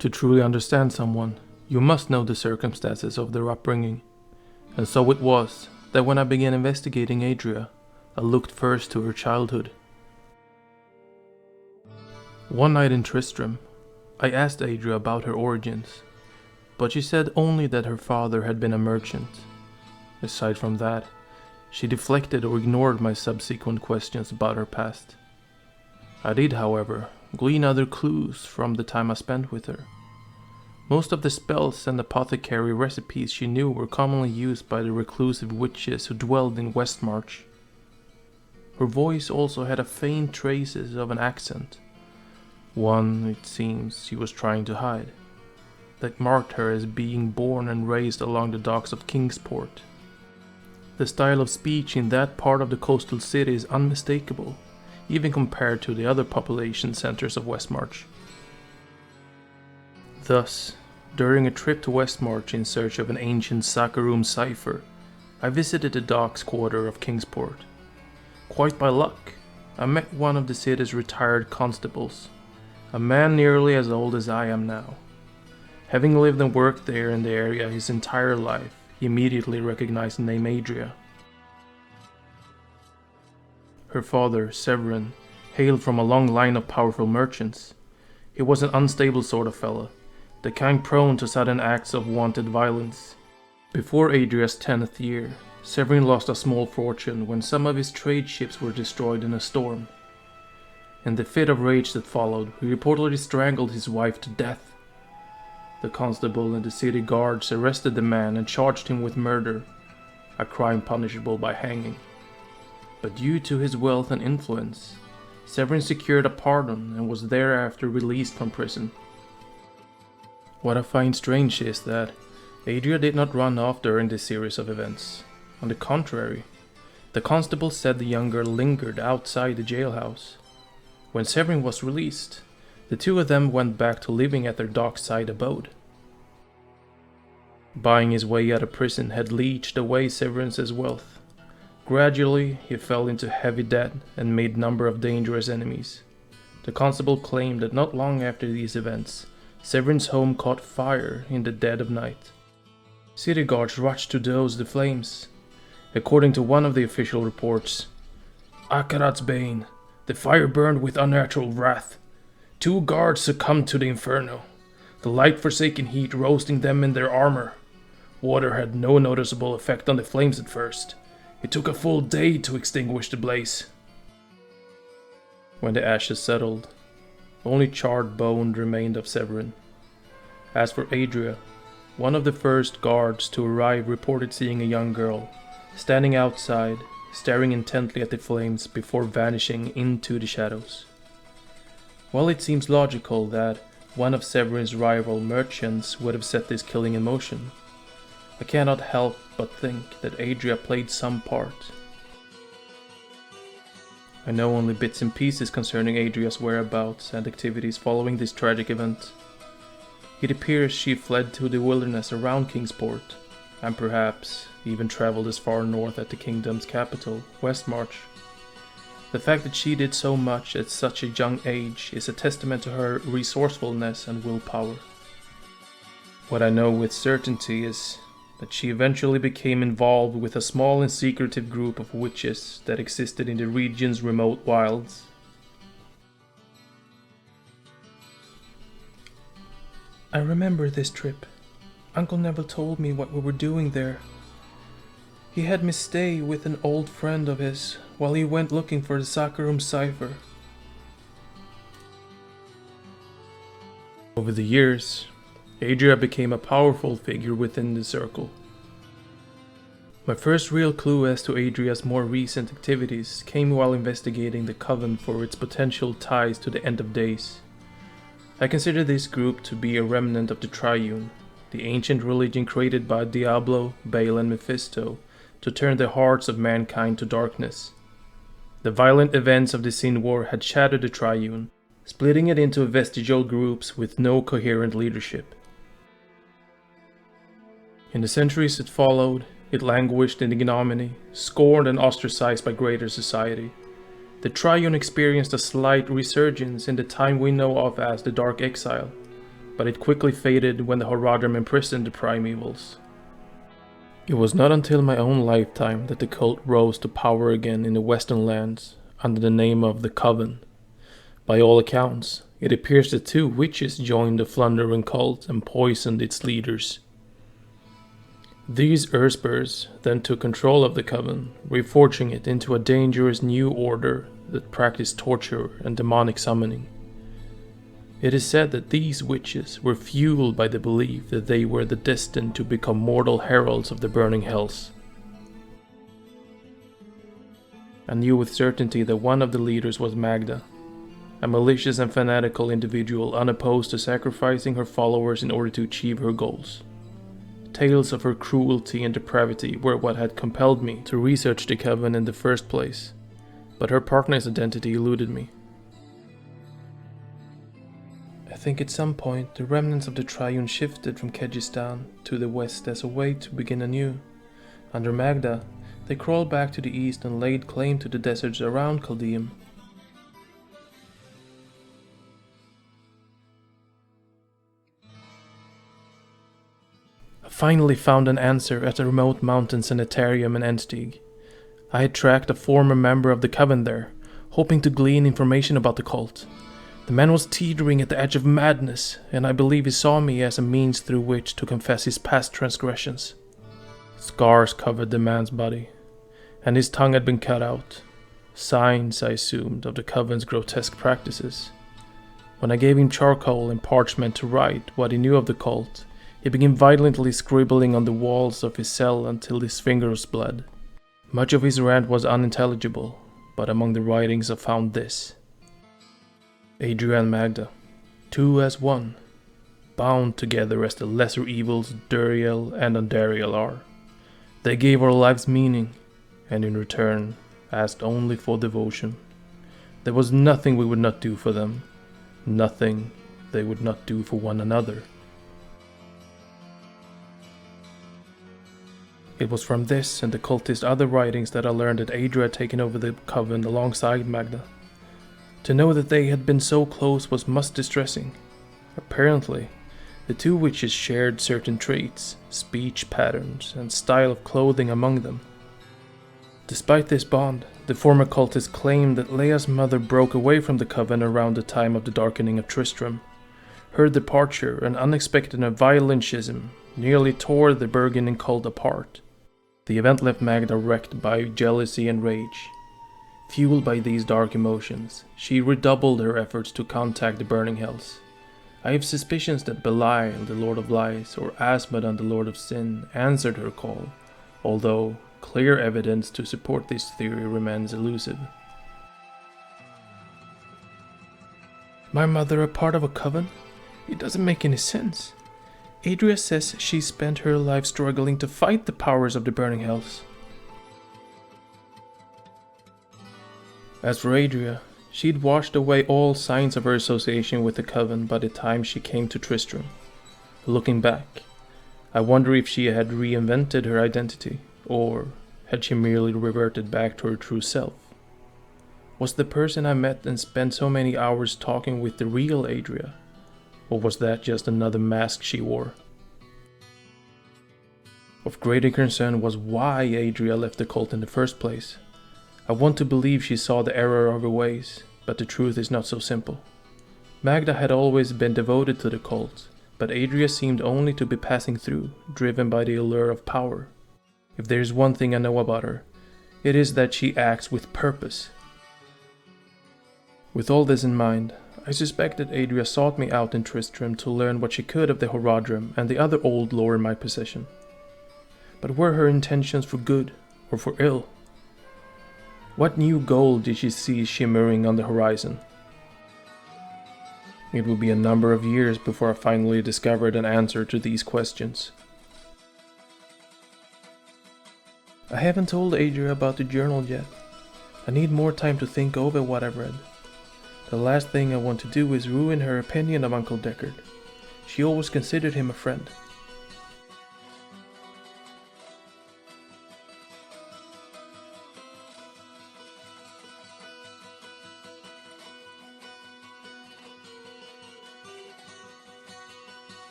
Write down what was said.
To truly understand someone, you must know the circumstances of their upbringing. And so it was that when I began investigating Adria, I looked first to her childhood. One night in Tristram, I asked Adria about her origins, but she said only that her father had been a merchant. Aside from that, she deflected or ignored my subsequent questions about her past. I did, however, glean other clues from the time I spent with her. Most of the spells and apothecary recipes she knew were commonly used by the reclusive witches who dwelled in Westmarch. Her voice also had a faint traces of an accent, one, it seems, she was trying to hide, that marked her as being born and raised along the docks of Kingsport. The style of speech in that part of the coastal city is unmistakable, even compared to the other population centers of Westmarch. Thus, during a trip to Westmarch in search of an ancient Saccharum cipher, I visited the docks quarter of Kingsport. Quite by luck, I met one of the city's retired constables, a man nearly as old as I am now. Having lived and worked there in the area his entire life, he immediately recognized the name Adria. Her father, Severin, hailed from a long line of powerful merchants. He was an unstable sort of fellow, the kind prone to sudden acts of wanted violence. Before Adria's 10th year, Severin lost a small fortune when some of his trade ships were destroyed in a storm. In the fit of rage that followed, he reportedly strangled his wife to death. The constable and the city guards arrested the man and charged him with murder, a crime punishable by hanging. But due to his wealth and influence, Severin secured a pardon and was thereafter released from prison. What I find strange is that Adria did not run off during this series of events. On the contrary, the constable said the young girl lingered outside the jailhouse. When Severin was released, the two of them went back to living at their dockside abode. Buying his way out of prison had leached away Severin's wealth. Gradually, he fell into heavy debt and made a number of dangerous enemies. The constable claimed that not long after these events, Severin's home caught fire in the dead of night. City guards rushed to douse the flames. According to one of the official reports, Akarat's bane, the fire burned with unnatural wrath. 2 guards succumbed to the inferno, the light-forsaken heat roasting them in their armor. Water had no noticeable effect on the flames at first. It took a full day to extinguish the blaze. When the ashes settled, only charred bone remained of Severin. As for Adria, one of the first guards to arrive reported seeing a young girl, standing outside, staring intently at the flames before vanishing into the shadows. While it seems logical that one of Severin's rival merchants would have set this killing in motion, I cannot help but think that Adria played some part. I know only bits and pieces concerning Adria's whereabouts and activities following this tragic event. It appears she fled to the wilderness around Kingsport, and perhaps even traveled as far north as the kingdom's capital, Westmarch. The fact that she did so much at such a young age is a testament to her resourcefulness and willpower. What I know with certainty is that she eventually became involved with a small and secretive group of witches that existed in the region's remote wilds. I remember this trip. Uncle Neville told me what we were doing there. He had me stay with an old friend of his while he went looking for the Saccharum cipher. Over the years, Adria became a powerful figure within the circle. My first real clue as to Adria's more recent activities came while investigating the Coven for its potential ties to the End of Days. I consider this group to be a remnant of the Triune, the ancient religion created by Diablo, Baal and Mephisto to turn the hearts of mankind to darkness. The violent events of the Sin War had shattered the Triune, splitting it into vestigial groups with no coherent leadership. In the centuries that followed, it languished in ignominy, scorned and ostracized by greater society. The Triune experienced a slight resurgence in the time we know of as the Dark Exile, but it quickly faded when the Horadrim imprisoned the primevals. It was not until my own lifetime that the cult rose to power again in the Western lands under the name of the Coven. By all accounts, it appears that 2 witches joined the plundering cult and poisoned its leaders. These Urspers then took control of the Coven, reforging it into a dangerous new order that practiced torture and demonic summoning. It is said that these witches were fueled by the belief that they were destined to become mortal heralds of the burning hells. I knew with certainty that one of the leaders was Magda, a malicious and fanatical individual unopposed to sacrificing her followers in order to achieve her goals. Tales of her cruelty and depravity were what had compelled me to research the Coven in the first place, but her partner's identity eluded me. I think at some point the remnants of the Triune shifted from Kyrgyzstan to the west as a way to begin anew. Under Magda, they crawled back to the east and laid claim to the deserts around Chaldeum. I finally found an answer at a remote mountain sanitarium in Enstig. I had tracked a former member of the Coven there, hoping to glean information about the cult. The man was teetering at the edge of madness, and I believe he saw me as a means through which to confess his past transgressions. Scars covered the man's body, and his tongue had been cut out. Signs, I assumed, of the Coven's grotesque practices. When I gave him charcoal and parchment to write what he knew of the cult, he began violently scribbling on the walls of his cell until his fingers bled. Much of his rant was unintelligible, but among the writings I found this. Adria and Magda, 2 as 1, bound together as the lesser evils Duriel and Andariel are. They gave our lives meaning, and in return asked only for devotion. There was nothing we would not do for them, nothing they would not do for one another. It was from this and the cultist's other writings that I learned that Adria had taken over the Coven alongside Magda. To know that they had been so close was most distressing. Apparently, the 2 witches shared certain traits, speech patterns, and style of clothing among them. Despite this bond, the former cultist claimed that Leah's mother broke away from the Coven around the time of the darkening of Tristram. Her departure and unexpected and violent schism nearly tore the burgeoning cult apart. The event left Magda wrecked by jealousy and rage. Fueled by these dark emotions, she redoubled her efforts to contact the burning hells. I have suspicions that Belial, the Lord of Lies, or Asmodan, the Lord of Sin, answered her call, although clear evidence to support this theory remains elusive. My mother a part of a coven? It doesn't make any sense. Adria says she spent her life struggling to fight the powers of the burning hells. As for Adria, she'd washed away all signs of her association with the Coven by the time she came to Tristram. Looking back, I wonder if she had reinvented her identity, or had she merely reverted back to her true self? Was the person I met and spent so many hours talking with the real Adria? Or was that just another mask she wore? Of greater concern was why Adria left the cult in the first place. I want to believe she saw the error of her ways, but the truth is not so simple. Magda had always been devoted to the cult, but Adria seemed only to be passing through, driven by the allure of power. If there is one thing I know about her, it is that she acts with purpose. With all this in mind, I suspect that Adria sought me out in Tristram to learn what she could of the Horadrim and the other old lore in my possession. But were her intentions for good or for ill? What new goal did she see shimmering on the horizon? It would be a number of years before I finally discovered an answer to these questions. I haven't told Adria about the journal yet. I need more time to think over what I've read. The last thing I want to do is ruin her opinion of Uncle Deckard. She always considered him a friend.